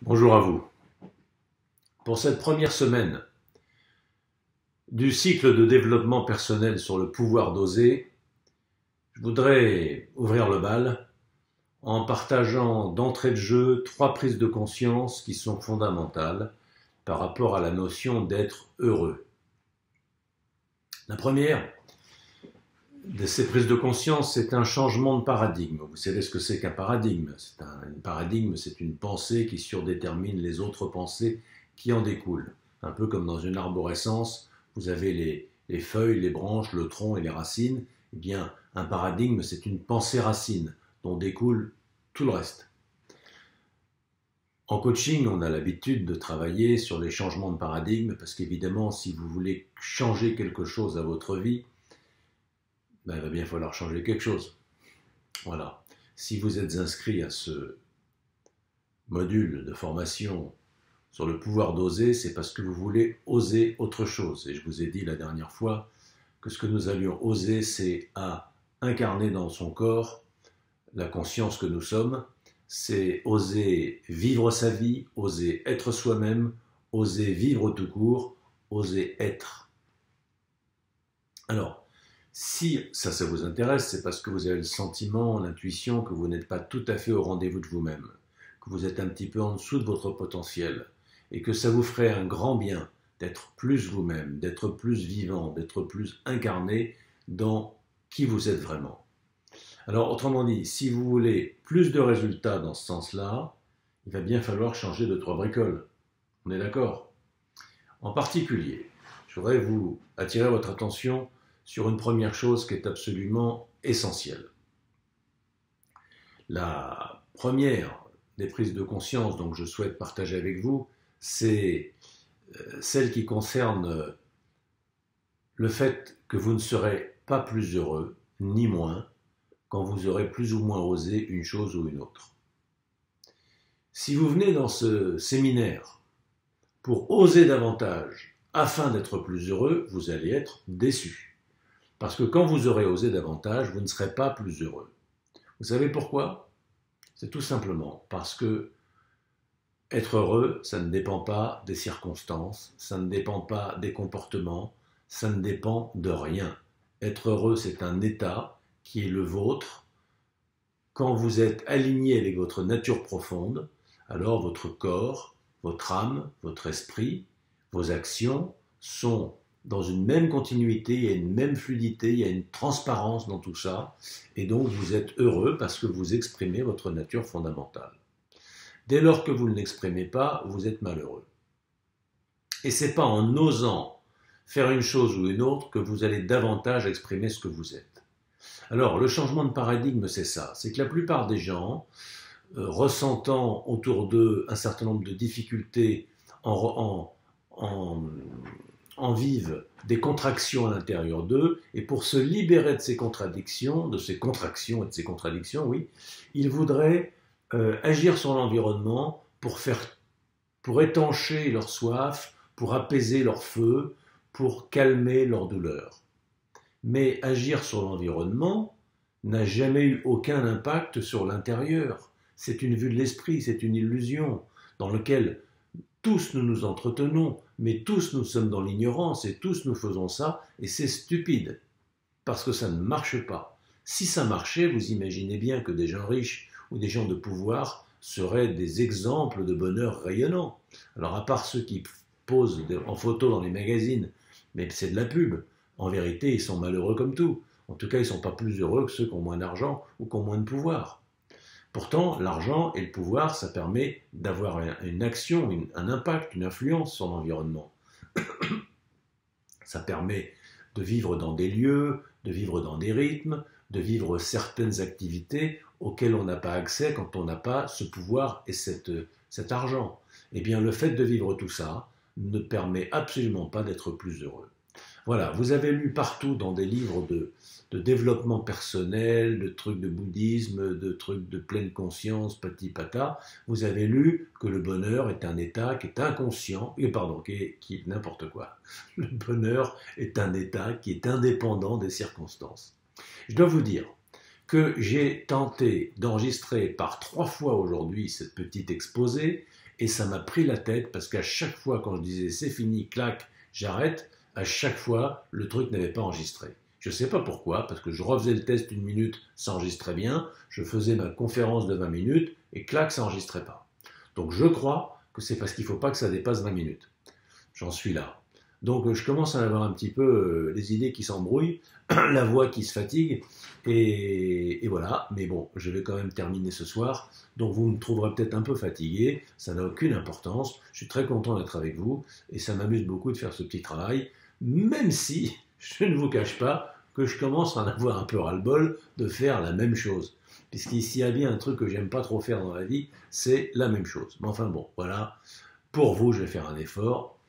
Bonjour à vous. Pour cette première semaine du cycle de développement personnel sur le pouvoir d'oser, je voudrais ouvrir le bal en partageant d'entrée de jeu 3 prises de conscience qui sont fondamentales par rapport à la notion d'être heureux. La première de ces prises de conscience, c'est un changement de paradigme. Vous savez ce que c'est qu'un paradigme? Un paradigme, c'est une pensée qui surdétermine les autres pensées qui en découlent. Un peu comme dans une arborescence, vous avez les feuilles, les branches, le tronc et les racines. Eh bien, un paradigme, c'est une pensée racine dont découle tout le reste. En coaching, on a l'habitude de travailler sur les changements de paradigme parce qu'évidemment, si vous voulez changer quelque chose à votre vie, il va bien falloir changer quelque chose. Voilà. Si vous êtes inscrit à ce module de formation sur le pouvoir d'oser, c'est parce que vous voulez oser autre chose. Et je vous ai dit la dernière fois que ce que nous allions oser, c'est à incarner dans son corps la conscience que nous sommes, c'est oser vivre sa vie, oser être soi-même, oser vivre tout court, oser être. Alors, si ça vous intéresse, c'est parce que vous avez le sentiment, l'intuition que vous n'êtes pas tout à fait au rendez-vous de vous-même, que vous êtes un petit peu en dessous de votre potentiel, et que ça vous ferait un grand bien d'être plus vous-même, d'être plus vivant, d'être plus incarné dans qui vous êtes vraiment. Alors, autrement dit, si vous voulez plus de résultats dans ce sens-là, il va bien falloir changer de 3 bricoles. On est d'accord? En particulier, je voudrais vous attirer votre attention sur une première chose qui est absolument essentielle. La première des prises de conscience dont je souhaite partager avec vous, c'est celle qui concerne le fait que vous ne serez pas plus heureux, ni moins, quand vous aurez plus ou moins osé une chose ou une autre. Si vous venez dans ce séminaire pour oser davantage afin d'être plus heureux, vous allez être déçu. Parce que quand vous aurez osé davantage, vous ne serez pas plus heureux. Vous savez pourquoi? C'est tout simplement parce que être heureux, ça ne dépend pas des circonstances, ça ne dépend pas des comportements, ça ne dépend de rien. Être heureux, c'est un état qui est le vôtre. Quand vous êtes aligné avec votre nature profonde, alors votre corps, votre âme, votre esprit, vos actions sont dans une même continuité, il y a une même fluidité, il y a une transparence dans tout ça, et donc vous êtes heureux parce que vous exprimez votre nature fondamentale. Dès lors que vous ne l'exprimez pas, vous êtes malheureux. Et c'est pas en osant faire une chose ou une autre que vous allez davantage exprimer ce que vous êtes. Alors, le changement de paradigme, c'est ça. C'est que la plupart des gens, ressentant autour d'eux un certain nombre de difficultés, en vivent des contractions à l'intérieur d'eux, et pour se libérer de ces contradictions, de ces contractions et de ces contradictions, oui, ils voudraient agir sur l'environnement pour étancher leur soif, pour apaiser leur feu, pour calmer leur douleur. Mais agir sur l'environnement n'a jamais eu aucun impact sur l'intérieur. C'est une vue de l'esprit, c'est une illusion dans laquelle tous nous nous entretenons, mais tous nous sommes dans l'ignorance et tous nous faisons ça, et c'est stupide, parce que ça ne marche pas. Si ça marchait, vous imaginez bien que des gens riches ou des gens de pouvoir seraient des exemples de bonheur rayonnant. Alors à part ceux qui posent en photo dans les magazines, mais c'est de la pub, en vérité ils sont malheureux comme tout. En tout cas ils ne sont pas plus heureux que ceux qui ont moins d'argent ou qui ont moins de pouvoir. Pourtant, l'argent et le pouvoir, ça permet d'avoir une action, un impact, une influence sur l'environnement. Ça permet de vivre dans des lieux, de vivre dans des rythmes, de vivre certaines activités auxquelles on n'a pas accès quand on n'a pas ce pouvoir et cet argent. Eh bien, le fait de vivre tout ça ne permet absolument pas d'être plus heureux. Voilà, vous avez lu partout dans des livres de développement personnel, de trucs de bouddhisme, de trucs de pleine conscience, pati pata, vous avez lu que le bonheur est un état qui est inconscient, qui est n'importe quoi. Le bonheur est un état qui est indépendant des circonstances. Je dois vous dire que j'ai tenté d'enregistrer par 3 fois aujourd'hui cette petite exposé, Et ça m'a pris la tête parce qu'à chaque fois quand je disais c'est fini, clac, j'arrête, à chaque fois le truc n'avait pas enregistré. Je ne sais pas pourquoi, parce que je refaisais le test 1 minute, ça enregistrait bien, je faisais ma conférence de 20 minutes et clac, ça n'enregistrait pas. Donc je crois que c'est parce qu'il ne faut pas que ça dépasse 20 minutes. J'en suis là. Donc je commence à avoir un petit peu les idées qui s'embrouillent, la voix qui se fatigue, et voilà. Mais bon, je vais quand même terminer ce soir, donc vous me trouverez peut-être un peu fatigué, ça n'a aucune importance, je suis très content d'être avec vous, et ça m'amuse beaucoup de faire ce petit travail, même si, je ne vous cache pas, que je commence à en avoir un peu ras-le-bol de faire la même chose. Puisqu'il y a bien un truc que j'aime pas trop faire dans la vie, c'est la même chose. Mais enfin bon, voilà, pour vous, je vais faire un effort,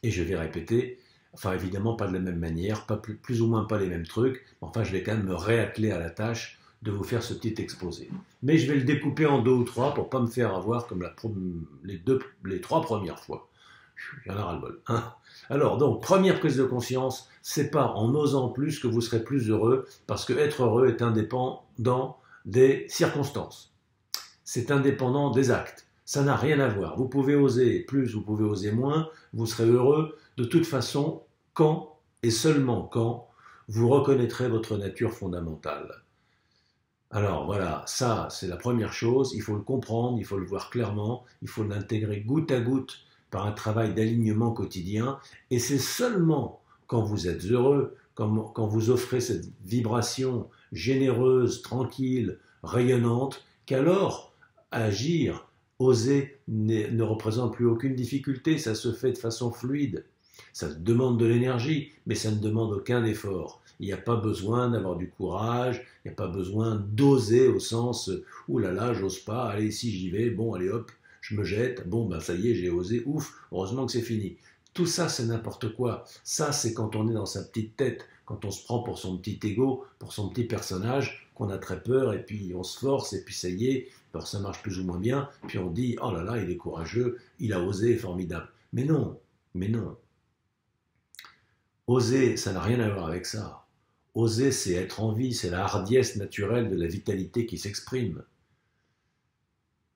et je vais répéter, enfin évidemment pas de la même manière, pas plus ou moins pas les mêmes trucs, mais enfin je vais quand même me réatteler à la tâche de vous faire ce petit exposé. Mais je vais le découper en 2 ou 3 pour pas me faire avoir comme les 3 premières fois. J'en ai ras-le-bol. Hein. Alors donc, première prise de conscience, c'est pas en osant plus que vous serez plus heureux, parce que être heureux est indépendant des circonstances. C'est indépendant des actes. Ça n'a rien à voir. Vous pouvez oser plus, vous pouvez oser moins, vous serez heureux de toute façon quand et seulement quand vous reconnaîtrez votre nature fondamentale. Alors voilà, ça c'est la première chose, il faut le comprendre, il faut le voir clairement, il faut l'intégrer goutte à goutte par un travail d'alignement quotidien, et c'est seulement quand vous êtes heureux, quand vous offrez cette vibration généreuse, tranquille, rayonnante, qu'alors agir, oser ne représente plus aucune difficulté, ça se fait de façon fluide. Ça demande de l'énergie, mais ça ne demande aucun effort. Il n'y a pas besoin d'avoir du courage, il n'y a pas besoin d'oser au sens « Ouh là là, j'ose pas, allez, si j'y vais, bon, allez hop, je me jette, bon, ben ça y est, j'ai osé, ouf, heureusement que c'est fini. » Tout ça, c'est n'importe quoi. Ça, c'est quand on est dans sa petite tête, quand on se prend pour son petit ego, pour son petit personnage, qu'on a très peur, et puis on se force, et puis ça y est, alors ça marche plus ou moins bien, puis on dit « Oh là là, il est courageux, il a osé, formidable. » Mais non, mais non. Oser, ça n'a rien à voir avec ça. Oser, c'est être en vie, c'est la hardiesse naturelle de la vitalité qui s'exprime.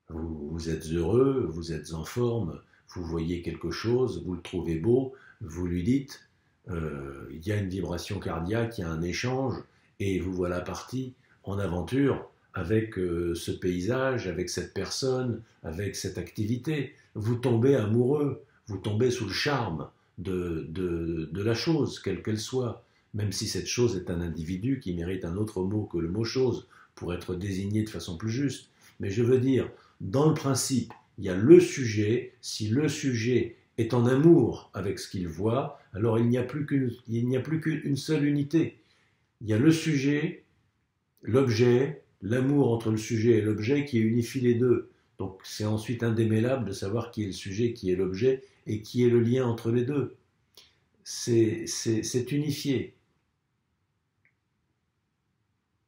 Vous êtes heureux, vous êtes en forme, vous voyez quelque chose, vous le trouvez beau, vous lui dites, il y a une vibration cardiaque, il y a un échange, et vous voilà parti en aventure avec ce paysage, avec cette personne, avec cette activité. Vous tombez amoureux, vous tombez sous le charme de la chose, quelle qu'elle soit, même si cette chose est un individu qui mérite un autre mot que le mot chose, pour être désigné de façon plus juste. Mais je veux dire, dans le principe, il y a le sujet, si le sujet est en amour avec ce qu'il voit, alors il n'y a plus qu'une seule unité. Il y a le sujet, l'objet, l'amour entre le sujet et l'objet qui unifie les deux. Donc c'est ensuite indémêlable de savoir qui est le sujet, qui est l'objet et qui est le lien entre les deux. C'est unifié.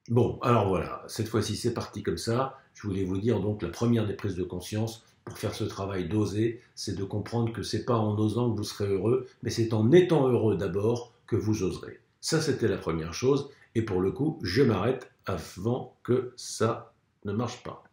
Bon, alors voilà, cette fois-ci c'est parti comme ça. Je voulais vous dire donc la première des prises de conscience pour faire ce travail d'oser, c'est de comprendre que c'est pas en osant que vous serez heureux, mais c'est en étant heureux d'abord que vous oserez. Ça c'était la première chose, et pour le coup, je m'arrête avant que ça ne marche pas.